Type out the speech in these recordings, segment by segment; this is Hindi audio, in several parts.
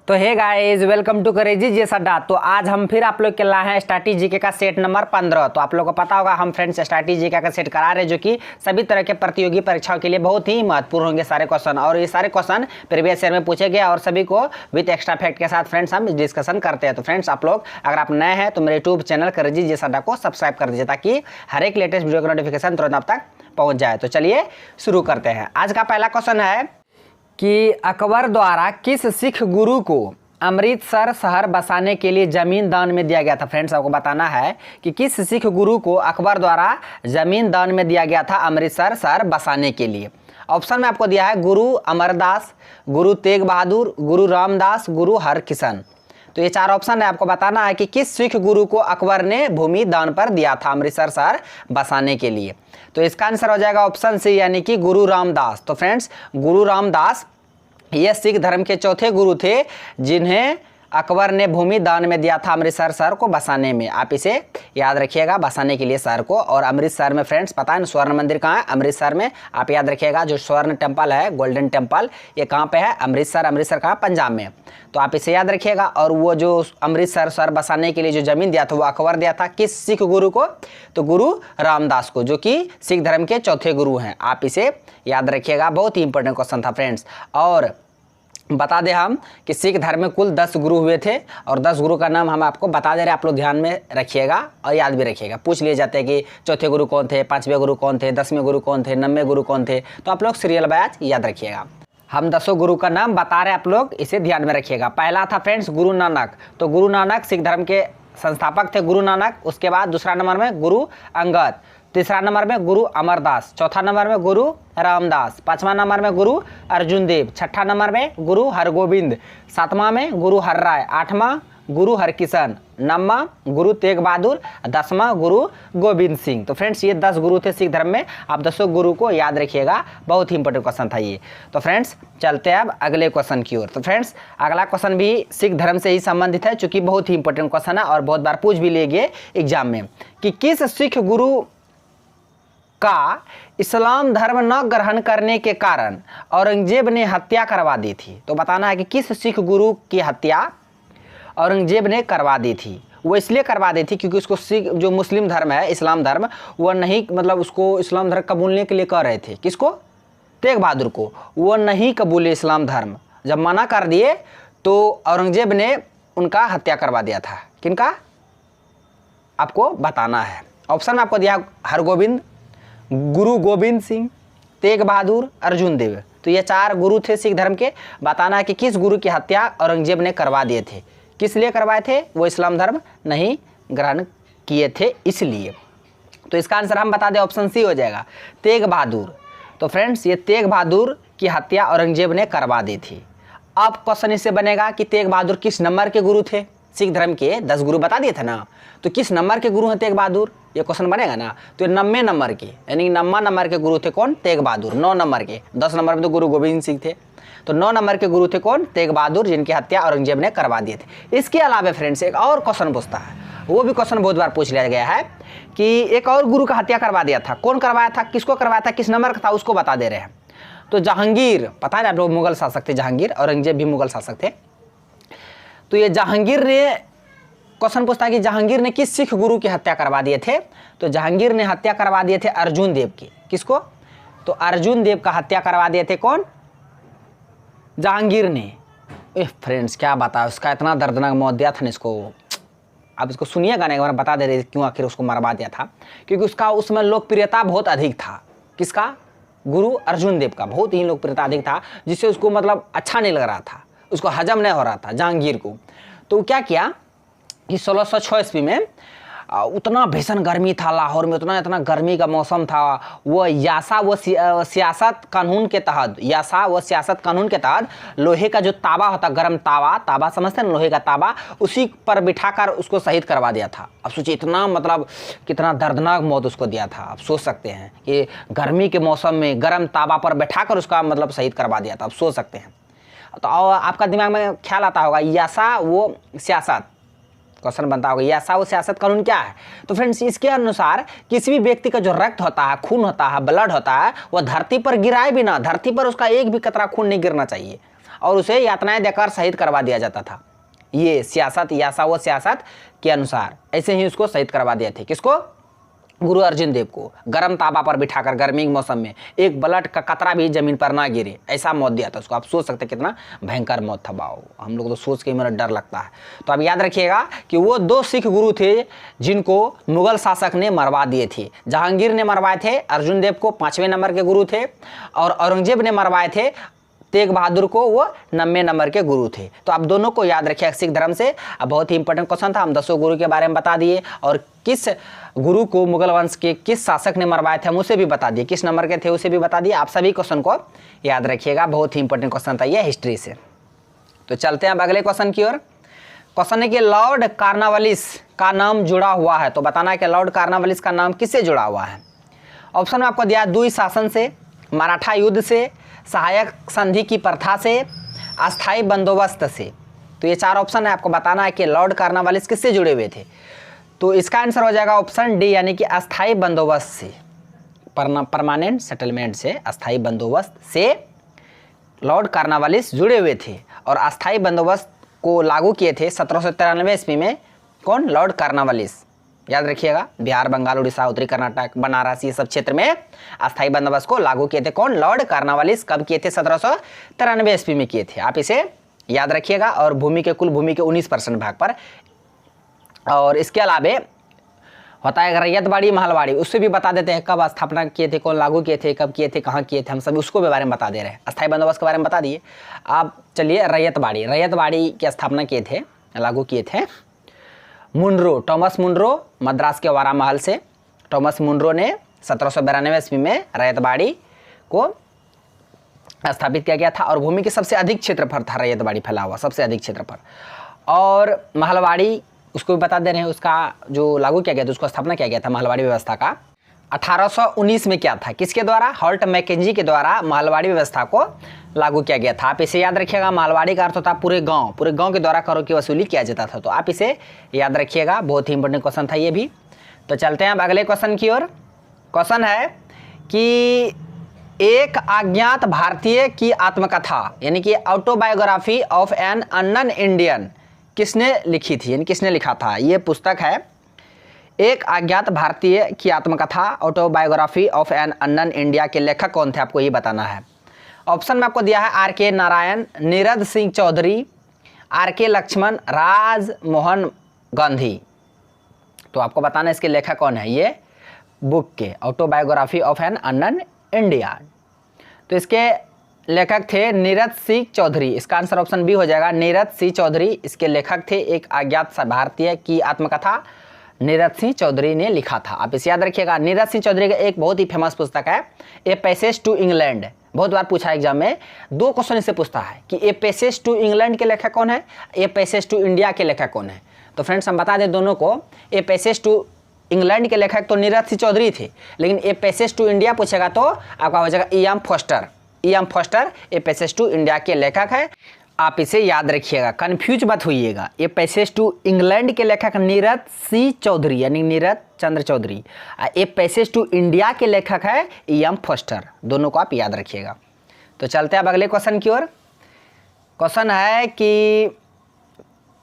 तो हे गाइस, वेलकम टू करेजी जी अड्डा। तो आज हम फिर आप लोग के लाए हैं स्टैटिक जीके का सेट नंबर 15। तो आप लोग को पता होगा हम फ्रेंड्स स्टैटिक जीके का सेट करा रहे हैं, जो कि सभी तरह के प्रतियोगी परीक्षाओं के लिए बहुत ही महत्वपूर्ण होंगे सारे क्वेश्चन। और ये सारे क्वेश्चन प्रीवियस ईयर में पूछे गए और सभी को विद एक्स्ट्रा फैक्ट के साथ फ्रेंड्स हम डिस्कशन करते हैं। तो फ्रेंड्स आप लोग अगर आप नए हैं तो मेरे यूट्यूब चैनल करेजी जी अड्डा को सब्सक्राइब कर दीजिए, ताकि हर एक लेटेस्ट वीडियो का नोटिफिकेशन तुरंत आप तक पहुँच जाए। तो चलिए शुरू करते हैं। आज का पहला क्वेश्चन है कि अकबर द्वारा किस सिख गुरु को अमृतसर शहर बसाने के लिए जमीन दान में दिया गया था। फ्रेंड्स आपको बताना है कि किस सिख गुरु को अकबर द्वारा जमीन दान में दिया गया था अमृतसर शहर बसाने के लिए। ऑप्शन में आपको दिया है गुरु अमरदास, गुरु तेग बहादुर, गुरु रामदास, गुरु हरकिशन। तो ये चार ऑप्शन है, आपको बताना है कि किस सिख गुरु को अकबर ने भूमि दान पर दिया था अमृतसर शहर बसाने के लिए। तो इसका आंसर हो जाएगा ऑप्शन सी, यानी कि गुरु रामदास। तो फ्रेंड्स गुरु रामदास ये सिख धर्म के चौथे गुरु थे जिन्हें अकबर ने भूमि दान में दिया था अमृतसर शहर को बसाने में। आप इसे याद रखिएगा, बसाने के लिए शहर को। और अमृतसर में फ्रेंड्स पता है ना स्वर्ण मंदिर कहाँ है? अमृतसर में। आप याद रखिएगा जो स्वर्ण टेम्पल है, गोल्डन टेम्पल, ये कहाँ पे है? अमृतसर। अमृतसर कहाँ? पंजाब में। तो आप इसे याद रखिएगा। और वो जो अमृतसर शहर बसाने के लिए जो जमीन दिया था वो अकबर दिया था किस सिख गुरु को? तो गुरु रामदास को, जो कि सिख धर्म के चौथे गुरु हैं। आप इसे याद रखिएगा, बहुत ही इंपॉर्टेंट क्वेश्चन था फ्रेंड्स। और बता दें हम कि सिख धर्म में कुल 10 गुरु हुए थे और 10 गुरु का नाम हम आपको बता दे रहे हैं, आप लोग ध्यान में रखिएगा और याद भी रखिएगा। पूछ लिए जाते हैं कि चौथे गुरु कौन थे, 5वें गुरु कौन थे, 10वें गुरु कौन थे, 9वें गुरु कौन थे। तो आप लोग सीरियल वाइज याद रखिएगा। हम 10 गुरु का नाम बता रहे हैं, आप लोग इसे ध्यान में रखिएगा। पहला था फ्रेंड्स गुरु नानक। तो गुरु नानक सिख धर्म के संस्थापक थे, गुरु नानक। उसके बाद दूसरा नंबर में गुरु अंगद, तीसरा नंबर में गुरु अमरदास, चौथा नंबर में गुरु रामदास, पांचवा नंबर में गुरु अर्जुन देव, छठा नंबर में गुरु हरगोविंद, सातवां में गुरु हरराय, आठवां गुरु हरकिशन, नौवां गुरु तेग बहादुर, 10वां गुरु गोविंद सिंह। तो फ्रेंड्स ये 10 गुरु थे सिख धर्म में। आप 10 गुरु को याद रखिएगा, बहुत ही इंपॉर्टेंट क्वेश्चन था ये। तो फ्रेंड्स चलते हैं अब अगले क्वेश्चन की ओर। तो फ्रेंड्स अगला क्वेश्चन भी सिख धर्म से ही संबंधित है, चूंकि बहुत ही इंपॉर्टेंट क्वेश्चन है और बहुत बार पूछ भी लिए गए एग्जाम में कि किस सिख गुरु का इस्लाम धर्म न ग्रहण करने के कारण औरंगजेब ने हत्या करवा दी थी। तो बताना है कि किस सिख गुरु की हत्या औरंगजेब ने करवा दी थी। वो इसलिए करवा दी थी क्योंकि उसको सिख जो मुस्लिम धर्म है, इस्लाम धर्म, वह नहीं, मतलब उसको इस्लाम धर्म कबूलने के लिए कह रहे थे। किसको? तेग बहादुर को। वो नहीं कबूले इस्लाम धर्म। जब मना कर दिए तो औरंगजेब ने उनका हत्या करवा दिया था। किनका? आपको बताना है। ऑप्शन में आपको दिया हरगोविंद, गुरु गोविंद सिंह, तेग बहादुर, अर्जुन देव। तो ये 4 गुरु थे सिख धर्म के। बताना है कि किस गुरु की हत्या औरंगजेब ने करवा दिए थे। किस लिए करवाए थे? वो इस्लाम धर्म नहीं ग्रहण किए थे इसलिए। तो इसका आंसर हम बता दें, ऑप्शन सी हो जाएगा, तेग बहादुर। तो फ्रेंड्स ये तेग बहादुर की हत्या औरंगजेब ने करवा दी थी। अब क्वेश्चन इससे बनेगा कि तेग बहादुर किस नंबर के गुरु थे? सिख धर्म के 10 गुरु बता दिए थे ना, तो किस नंबर के गुरु हैं तेग बहादुर? ये क्वेश्चन बनेगा ना। तो 9वें नंबर के, यानी 9वां नंबर के गुरु थे कौन? तेग बहादुर। 9 नंबर के, 10 नंबर में तो गुरु गोविंद सिंह थे। तो 9 नंबर के गुरु थे कौन? तेग बहादुर, जिनकी हत्या औरंगजेब ने करवा दिए थे। इसके अलावा फ्रेंड्स एक और क्वेश्चन पूछता है, वो भी क्वेश्चन बहुत बार पूछ लिया गया है कि एक और गुरु का हत्या करवा दिया था। कौन करवाया था, किसको करवाया था, किस नंबर का था, उसको बता दे रहे हैं। तो जहांगीर, पता है ना आप लोग, मुगल शासक थे जहांगीर, औरंगजेब भी मुगल शासक थे। तो ये जहांगीर ने, क्वेश्चन पूछता है कि जहांगीर ने किस सिख गुरु की हत्या करवा दिए थे? तो जहांगीर ने हत्या करवा दिए थे अर्जुन देव की। किसको? तो अर्जुन देव का हत्या करवा दिए थे कौन? जहांगीर ने। फ्रेंड्स क्या बता, उसका इतना दर्दनाक मौत दिया था ना इसको। अब इसको सुनिएगा ना एक बार, बता दे रहे क्यों आखिर उसको मरवा दिया था। क्योंकि उसका उसमें लोकप्रियता बहुत अधिक था। किसका? गुरु अर्जुन देव का बहुत ही लोकप्रियता अधिक था, जिससे उसको मतलब अच्छा नहीं लग रहा था, उसको हजम नहीं हो रहा था जहांगीर को। तो क्या किया कि 1606 ईस्वी में उतना भीषण गर्मी था लाहौर में, इतना गर्मी का मौसम था। वो यासा व सियासत कानून के तहत, यासा व सियासत कानून के तहत लोहे का जो तावा होता, गर्म तावा समझते हैं, लोहे का तावा, उसी पर बिठाकर उसको शहीद करवा दिया था। अब सोचिए इतना मतलब कितना दर्दनाक मौत उसको दिया था। आप सोच सकते हैं कि गर्मी के मौसम में गर्म तावा पर बैठाकर उसका मतलब शहीद करवा दिया था। आप सोच सकते हैं। तो आपका दिमाग में ख्याल आता होगा यासा वो सियासत, क्वेश्चन बनता होगा यासा वो सियासत कानून क्या है? तो फ्रेंड्स इसके अनुसार किसी भी व्यक्ति का जो रक्त होता है, खून होता है, ब्लड होता है, वो धरती पर गिराए भी ना, धरती पर उसका एक भी कतरा खून नहीं गिरना चाहिए। और उसे यातनाएं देकर शहीद करवा दिया जाता था। ये सियासत यासा वो सियासत के अनुसार ऐसे ही उसको शहीद करवा दिए थे। किसको? गुरु अर्जुन देव को गर्म ताबा पर बिठाकर गर्मी के मौसम में एक ब्लड का कतरा भी जमीन पर ना गिरे, ऐसा मौत दिया था उसको। आप सोच सकते कितना भयंकर मौत था। बाओ, हम लोग तो सोच के मेरा डर लगता है। तो अब याद रखिएगा कि वो 2 सिख गुरु थे जिनको मुगल शासक ने मरवा दिए थे। जहांगीर ने मरवाए थे अर्जुन देव को, 5वें नंबर के गुरु थे, और औरंगजेब ने मरवाए थे तेग बहादुर को, वो 90 नंबर के गुरु थे। तो आप दोनों को याद रखिए सिख धर्म से। अब बहुत ही इंपॉर्टेंट क्वेश्चन था। हम 10 गुरु के बारे में बता दिए और किस गुरु को मुगल वंश के किस शासक ने मरवाए थे हम उसे भी बता दिए, किस नंबर के थे उसे भी बता दिए। आप सभी क्वेश्चन को याद रखिएगा, बहुत ही इंपॉर्टेंट क्वेश्चन था ये हिस्ट्री से। तो चलते हैं अब अगले क्वेश्चन की ओर। क्वेश्चन है कि लॉर्ड कार्नवालिस का नाम जुड़ा हुआ है, तो बताना है कि लॉर्ड कार्नवालिस का नाम किससे जुड़ा हुआ है। ऑप्शन में आपको दिया द्विज शासन से, मराठा युद्ध से, सहायक संधि की प्रथा से, अस्थाई बंदोबस्त से। तो ये 4 ऑप्शन है, आपको बताना है कि लॉर्ड कार्नवालिस किससे जुड़े हुए थे। तो इसका आंसर हो जाएगा ऑप्शन डी, यानी कि अस्थाई बंदोबस्त से, परमानेंट सेटलमेंट से, अस्थाई बंदोबस्त से लॉर्ड कार्नवालिस जुड़े हुए थे। और अस्थाई बंदोबस्त को लागू किए थे 1793 ईस्वी में। कौन? Lord Cornwallis. याद रखिएगा, बिहार, बंगाल, उड़ीसा, उत्तरी कर्नाटक, बनारस, ये सब क्षेत्र में अस्थाई बंदोबस्त को लागू किए थे। कौन? Lord Cornwallis. कब किए थे? 1793 ईस्वी में किए थे। आप इसे याद रखिएगा। और भूमि के कुल भूमि के 19% भाग पर। और इसके अलावे होता है रैयतवाड़ी, महलवाड़ी, उससे भी बता देते हैं कब स्थापना किए थे, कौन लागू किए थे, कब किए थे, कहाँ किए थे, हम सभी उसको भी बारे में बता दे रहे हैं। अस्थाई बंदोबस्त के बारे में बता दिए। आप चलिए रैयतवाड़ी की स्थापना किए थे, लागू किए थे मुनरो, टॉमस मुनरो, मद्रास के वारामहल से टॉमस मुनरो ने 1792 ईस्वी में रैयतवाड़ी को स्थापित किया गया था। और भूमि के सबसे अधिक क्षेत्रफल था रैयतवाड़ी फैला हुआ, सबसे अधिक क्षेत्रफल। और महलवाड़ी उसको भी बता दे रहे हैं, उसका जो लागू किया गया था, उसको स्थापना किया गया था महलवाड़ी व्यवस्था का 1819 में। क्या था? किसके द्वारा? हॉल्ट मैकेंजी के द्वारा महलवाड़ी व्यवस्था को लागू किया गया था। आप इसे याद रखिएगा। महलवाड़ी का अर्थ होता है पूरे गांव के द्वारा करों की वसूली किया जाता था। तो आप इसे याद रखिएगा, बहुत ही इंपॉर्टेंट क्वेश्चन था ये भी। तो चलते हैं अब अगले क्वेश्चन की ओर। क्वेश्चन है कि एक अज्ञात भारतीय की आत्मकथा, यानी कि autobiography of an unknown Indian, किसने लिखी थी, यानी किसने लिखा था। ये पुस्तक है एक अज्ञात भारतीय की आत्मकथा, autobiography of an unknown India के लेखक कौन थे, आपको ये बताना है। ऑप्शन में आपको दिया है R.K. नारायण, नीरद सिंह चौधरी, R.K. लक्ष्मण, राज मोहन गांधी। तो आपको बताना है इसके लेखक कौन है ये बुक के, autobiography of an unknown India. तो इसके लेखक थे नीरद सिंह चौधरी। इसका आंसर ऑप्शन बी हो जाएगा, नीरद सिंह चौधरी इसके लेखक थे। एक अज्ञात भारतीय की आत्मकथा नीरद सिंह चौधरी ने लिखा था। आप इसे याद रखिएगा। नीरद सिंह चौधरी का एक बहुत ही फेमस पुस्तक है ए पैसेज टू इंग्लैंड। बहुत बार पूछा एग्जाम में, 2 क्वेश्चन इससे पूछता है कि ए पैसेज टू इंग्लैंड के लेखक कौन है, ए पैसेज टू इंडिया के लेखक कौन है। तो फ्रेंड्स हम बता दें दोनों को, ए पैसेज टू इंग्लैंड के लेखक तो नीरद सिंह चौधरी थे, लेकिन ए पैसेज टू इंडिया पूछेगा तो आपका हो जाएगा E.M. Forster. E.M. Forster a passage to India के लेखक है। आप इसे याद रखिएगा, कंफ्यूज मत होइएगा। ए पैसेज टू इंग्लैंड के लेखक नीरद सिंह चौधरी, यानी Nirad Chandra Chaudhuri. A passage to India के लेखक है E.M. फोस्टर। दोनों को आप याद रखिएगा। तो चलते हैं अब अगले क्वेश्चन की ओर। क्वेश्चन है कि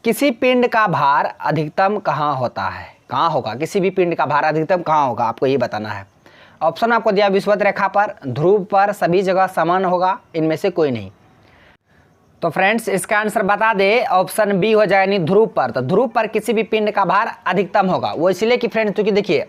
किसी पिंड का भार अधिकतम कहाँ होता है, कहाँ होगा, किसी भी पिंड का भार अधिकतम कहाँ होगा, आपको ये बताना है। ऑप्शन आपको दिया विषुवत रेखा पर, ध्रुव पर, सभी जगह समान होगा, इनमें से कोई नहीं। तो फ्रेंड्स इसका आंसर बता दे, ऑप्शन बी हो जाएगा, नहीं ध्रुव पर। तो ध्रुव पर किसी भी पिंड का भार अधिकतम होगा। वो इसलिए कि फ्रेंड्स क्योंकि देखिए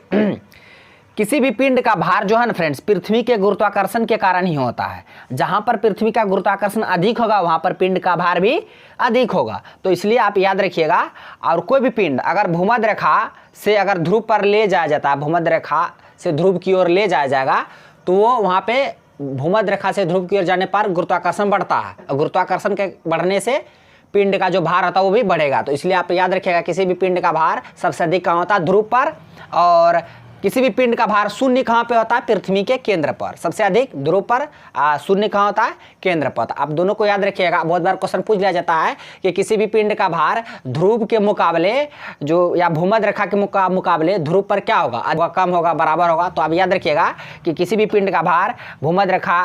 किसी भी पिंड का भार जो है ना फ्रेंड्स, पृथ्वी के गुरुत्वाकर्षण के कारण ही होता है। जहां पर पृथ्वी का गुरुत्वाकर्षण अधिक होगा वहां पर पिंड का भार भी अधिक होगा। तो इसलिए आप याद रखिएगा। और कोई भी पिंड अगर भूमध्य रेखा से अगर ध्रुव पर ले जाया जाता है, भूमध्य रेखा से ध्रुव की ओर ले जाया जाएगा, तो वो वहाँ पे भूमध्य रेखा से ध्रुव की ओर जाने पर गुरुत्वाकर्षण बढ़ता है, और गुरुत्वाकर्षण के बढ़ने से पिंड का जो भार होता है वो भी बढ़ेगा। तो इसलिए आप याद रखिएगा किसी भी पिंड का भार सबसे अधिक कहाँ होता है, ध्रुव पर। और किसी भी पिंड का भार शून्य कहाँ पे होता है, पृथ्वी के केंद्र पर। सबसे अधिक ध्रुव पर, शून्य कहाँ होता है, केंद्र पर। आप दोनों को याद रखिएगा। बहुत बार क्वेश्चन पूछ लिया जाता है कि किसी भी पिंड का भार ध्रुव के मुकाबले जो या भूमध्य रेखा के मुकाबले ध्रुव पर क्या होगा, कम होगा, बराबर होगा। तो आप याद रखिएगा कि किसी भी पिंड का भार भूमध्य रेखा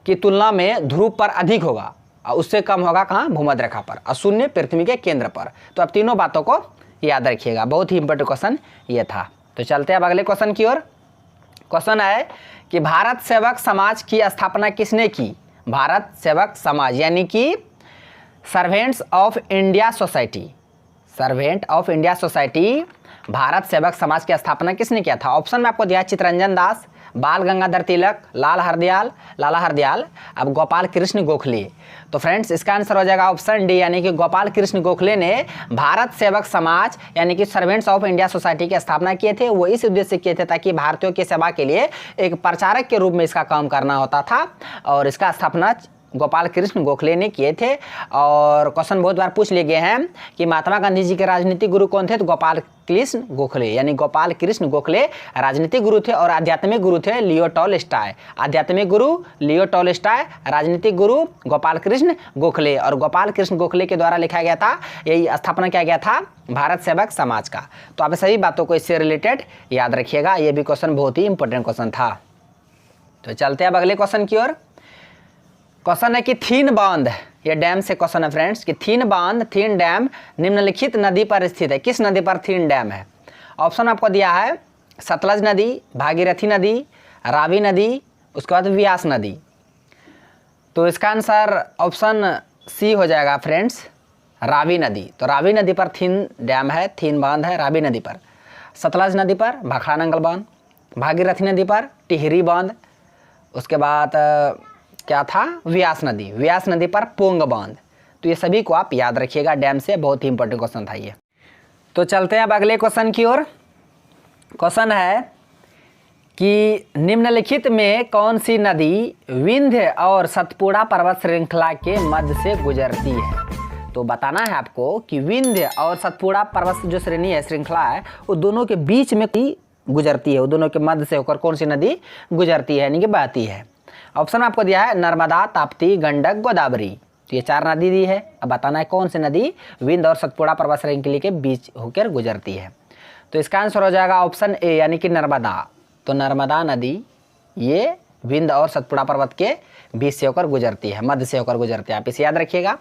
की तुलना में ध्रुव पर अधिक होगा। और उससे कम होगा कहाँ, भूमध्य रेखा पर, और शून्य पृथ्वी के केंद्र पर। तो अब तीनों बातों को याद रखिएगा, बहुत ही इंपॉर्टेंट क्वेश्चन ये था। तो चलते हैं अब अगले क्वेश्चन की ओर। क्वेश्चन है कि भारत सेवक समाज की स्थापना किसने की? भारत सेवक समाज यानी कि servants of India society, servant of India society, Bharat सेवक समाज की स्थापना किसने किया था? ऑप्शन में आपको दिया चित्तरंजन दास, बाल गंगाधर तिलक, लाला हरदयाल, अब गोपाल कृष्ण गोखले। तो फ्रेंड्स इसका आंसर हो जाएगा ऑप्शन डी, यानी कि गोपाल कृष्ण गोखले ने भारत सेवक समाज यानी कि सर्वेंट्स ऑफ इंडिया सोसाइटी की स्थापना किए थे। वो इस उद्देश्य से किए थे ताकि भारतीयों की सेवा के लिए एक प्रचारक के रूप में इसका काम करना होता था, और इसका स्थापना गोपाल कृष्ण गोखले ने किए थे। और क्वेश्चन बहुत बार पूछ लिए गए हैं कि महात्मा गांधी जी के राजनीतिक गुरु कौन थे? तो गोपाल कृष्ण गोखले, यानी गोपाल कृष्ण गोखले राजनीतिक गुरु थे, और आध्यात्मिक गुरु थे लियो टॉलस्टॉय। आध्यात्मिक गुरु लियो टॉलस्टॉय, राजनीतिक गुरु गोपाल कृष्ण गोखले, और गोपाल कृष्ण गोखले के द्वारा लिखा गया था, यही स्थापना किया गया था भारत सेवक समाज का। तो आप सभी बातों को इससे रिलेटेड याद रखिएगा, ये भी क्वेश्चन बहुत ही इंपॉर्टेंट क्वेश्चन था। तो चलते हैं अब अगले क्वेश्चन की ओर। क्वेश्चन है कि थीन बांध, ये डैम से क्वेश्चन है फ्रेंड्स, कि थीन बांध, थीन डैम निम्नलिखित नदी पर स्थित है। किस नदी पर थीन डैम है? ऑप्शन आपको दिया है सतलज नदी, भागीरथी नदी, रावी नदी, उसके बाद व्यास नदी। तो इसका आंसर ऑप्शन सी हो जाएगा फ्रेंड्स, रावी नदी। तो रावी नदी पर थीन डैम है, थीन बांध है रावी नदी पर। सतलज नदी पर भाखड़ा नंगल बांध, भागीरथी नदी पर टिहरी बांध, उसके बाद क्या था, व्यास नदी पर पोंग बांध। तो ये सभी को आप याद रखिएगा, डैम से बहुत ही इंपॉर्टेंट क्वेश्चन था ये। तो चलते हैं अब अगले क्वेश्चन की ओर। क्वेश्चन है कि निम्नलिखित में कौन सी नदी विंध्य और सतपुड़ा पर्वत श्रृंखला के मध्य से गुजरती है? तो बताना है आपको कि विंध्य और सतपुड़ा पर्वत जो श्रेणी है, श्रृंखला है, वो दोनों के बीच में गुजरती है, वो दोनों के मध्य से होकर कौन सी नदी गुजरती है, यानी कि बहती है। ऑप्शन आपको दिया है नर्मदा, ताप्ती, गंडक, गोदावरी। तो ये 4 नदी दी है। अब बताना है कौन सी नदी विंध्य और सतपुड़ा पर्वत श्रृंखला के बीच होकर गुजरती है। तो इसका आंसर हो जाएगा ऑप्शन ए, यानी कि नर्मदा। तो नर्मदा नदी ये विंध्य और सतपुड़ा पर्वत के बीच से होकर गुजरती है, मध्य से होकर गुजरती है, आप इसे याद रखिएगा।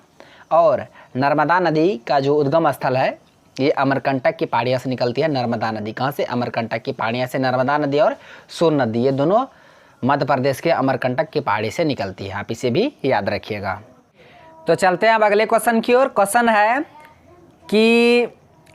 और नर्मदा नदी का जो उद्गम स्थल है ये अमरकंटक की पहाड़ियाँ से निकलती है। नर्मदा नदी कहाँ से? अमरकंटक की पहाड़ियाँ से। नर्मदा नदी और सोन नदी ये दोनों मध्य प्रदेश के अमरकंटक की पहाड़ी से निकलती है, आप इसे भी याद रखिएगा। तो चलते हैं अब अगले क्वेश्चन की ओर। क्वेश्चन है कि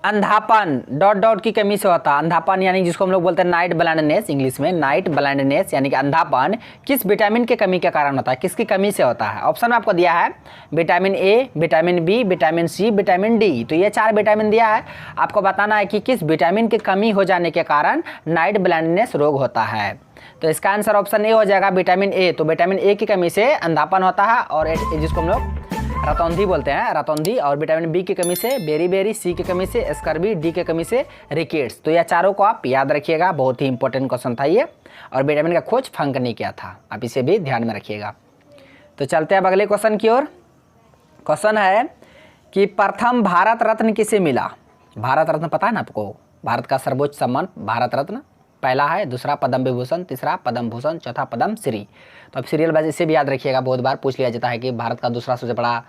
अंधापन डॉट डॉट की कमी से होता है। अंधापन यानी जिसको हम लोग बोलते हैं नाइट ब्लाइंडनेस, इंग्लिश में नाइट ब्लाइंडनेस यानी कि अंधापन किस विटामिन के कमी के कारण होता है? किसकी कमी से होता है? ऑप्शन आपको दिया है vitamin A, vitamin B, vitamin C, vitamin D. तो ये 4 विटामिन दिया है, आपको बताना है कि किस विटामिन की कमी हो जाने के कारण नाइट ब्लाइंडनेस रोग होता है। तो इसका आंसर ऑप्शन ए हो जाएगा विटामिन ए। तो विटामिन ए की कमी से अंधापन होता है, और जिसको हम लोग रतौंधी बोलते हैं, रतौंधी। और विटामिन बी की कमी से बेरी, सी की कमी से स्कर्वी, डी की कमी से रिकेट्स। तो यह चारों को आप याद रखिएगा, बहुत ही इंपॉर्टेंट क्वेश्चन था ये। और विटामिन का खोज फंक ने किया था, आप इसे भी ध्यान में रखिएगा। तो चलते हैं अब अगले क्वेश्चन की ओर। क्वेश्चन है कि प्रथम भारत रत्न किसे मिला? भारत रत्न पता है ना आपको, भारत का सर्वोच्च सम्मान भारत रत्न पहला है, दूसरा पद्म विभूषण, तीसरा पद्म भूषण, चौथा पद्म श्री। तो अब सीरियल वाइज इसे भी याद रखिएगा, बहुत बार पूछ लिया जाता है कि भारत का दूसरा सबसे बड़ा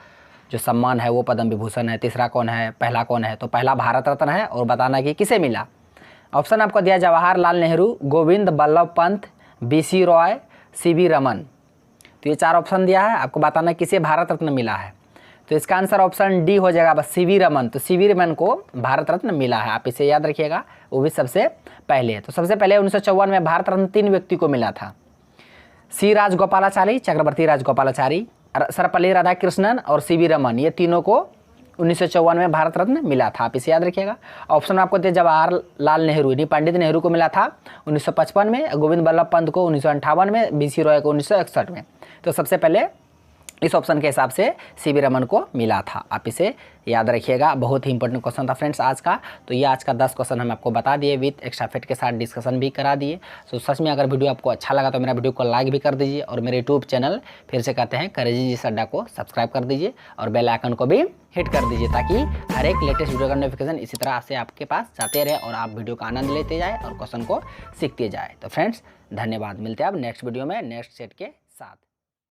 जो सम्मान है वो पद्म विभूषण है, तीसरा कौन है, पहला कौन है? तो पहला भारत रत्न है, और बताना कि किसे मिला। ऑप्शन आपको दिया जवाहरलाल नेहरू, गोविंद बल्लभ पंत, BC रॉय, CV रमन। तो ये 4 ऑप्शन दिया है, आपको बताना किसे भारत रत्न मिला है। तो इसका आंसर ऑप्शन डी हो जाएगा बस, CV रमन। तो CV रमन को भारत रत्न मिला है, आप इसे याद रखिएगा, वो भी सबसे पहले। तो सबसे पहले 1954 में भारत रत्न 3 व्यक्ति को मिला था, C राजगोपालाचारी, चक्रवर्ती राजगोपालाचारी, सर्वपल्ली राधाकृष्णन और CV रमन। ये तीनों को 1954 में भारत रत्न मिला था, आप इसे याद रखिएगा। ऑप्शन आपको दिया जवाहरलाल नेहरू यानी पंडित नेहरू को मिला था 1955 में, गोविंद बल्लभ पंत को 1958 में, BC रॉय को 1961 में। तो सबसे पहले इस ऑप्शन के हिसाब से CV रमन को मिला था, आप इसे याद रखिएगा। बहुत ही इंपॉर्टेंट क्वेश्चन था फ्रेंड्स आज का। तो ये आज का 10 क्वेश्चन हम आपको बता दिए, विथ एक्स्ट्रा फैक्ट के साथ डिस्कशन भी करा दिए। तो सच में अगर वीडियो आपको अच्छा लगा तो मेरा वीडियो को लाइक भी कर दीजिए, और मेरे यूट्यूब चैनल फिर से कहते हैं करेजी जिस अड्डा को सब्सक्राइब कर दीजिए, और बेल आइकन को भी हिट कर दीजिए, ताकि हर एक लेटेस्ट वीडियो का नोटिफिकेशन इसी तरह से आपके पास जाते रहे, और आप वीडियो का आनंद लेते जाए और क्वेश्चन को सीखते जाए। तो फ्रेंड्स धन्यवाद, मिलते हैं अब नेक्स्ट वीडियो में नेक्स्ट सेट के साथ।